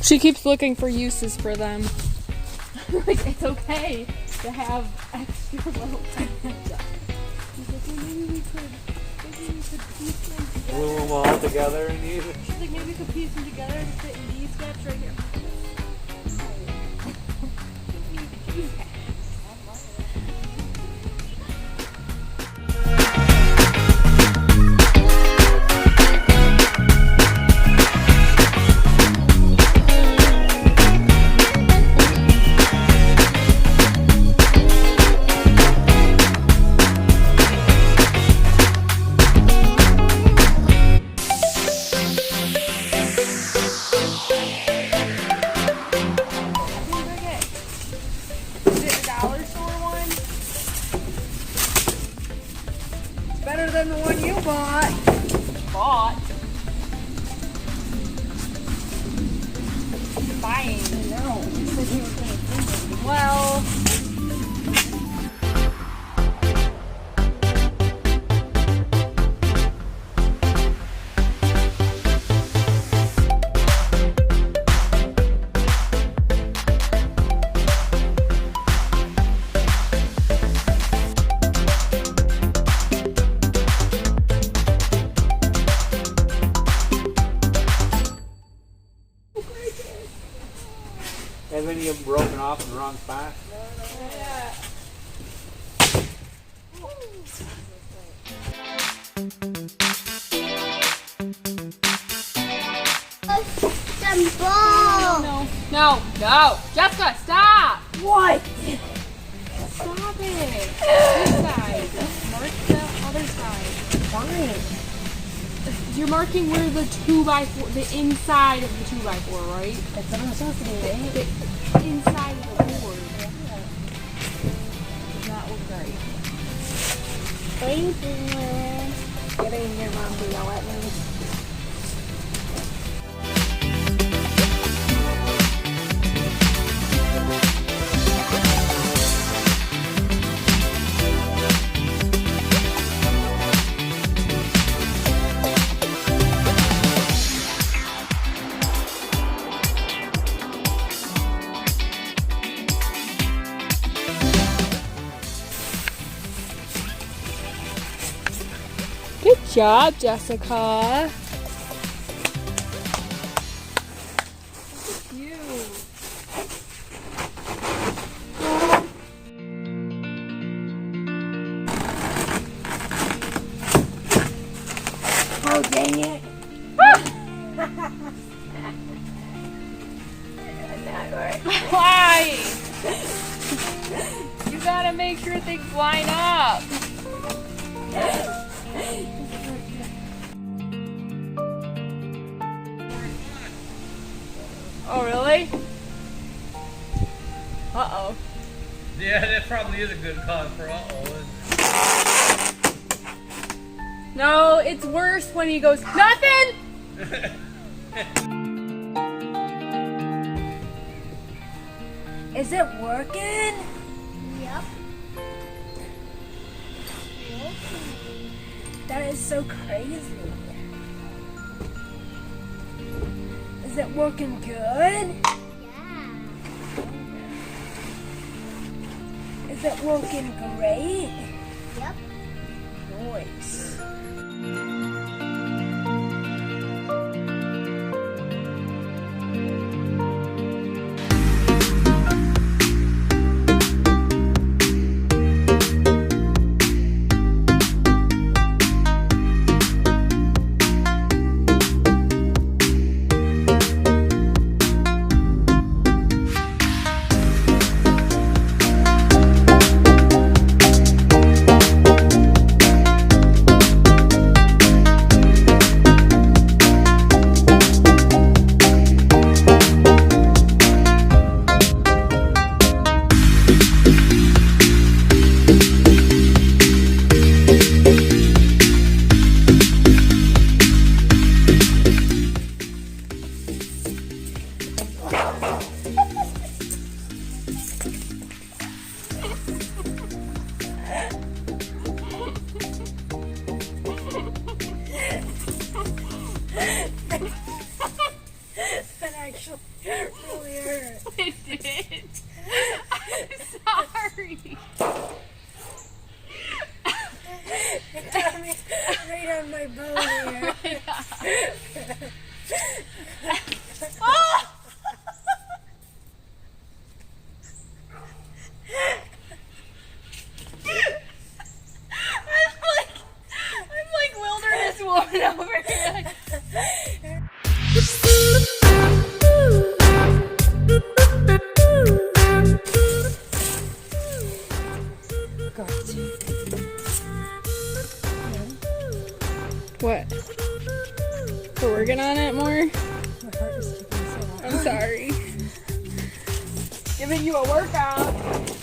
She keeps looking for uses for them. Like, it's okay to have extra little things. She's like, well, maybe we could piece them together. Glue them all together and use it. She's like, maybe we could piece them together and fit in these gaps right here. Better than the one you bought. Buying. I know. You said you were going to. Well. Have any of them broken off in the wrong spot? Yeah. Some ball. No, Jessica, stop! What? Stop it. This side. Mark the other side. Fine. You're marking where the 2x4, the inside of the 2x4, right? That's what I'm supposed to do, right? The inside of the board. Does not look right. Thank you. Getting your mom to yell at me. Good job, Jessica. Look at you. Oh, dang it. Why? You gotta make sure things line up. Oh, really? Uh-oh. Yeah, that probably is a good cause for uh-oh. No, it's worse when he goes, nothing! Is it working? Yep. That is so crazy. Is it working good? Yeah. Is it working great? Yep. Nice. over here. I'm like wilderness woman over here. What? We're working on it more? My heart is skipping so loud. I'm sorry. Giving you a workout.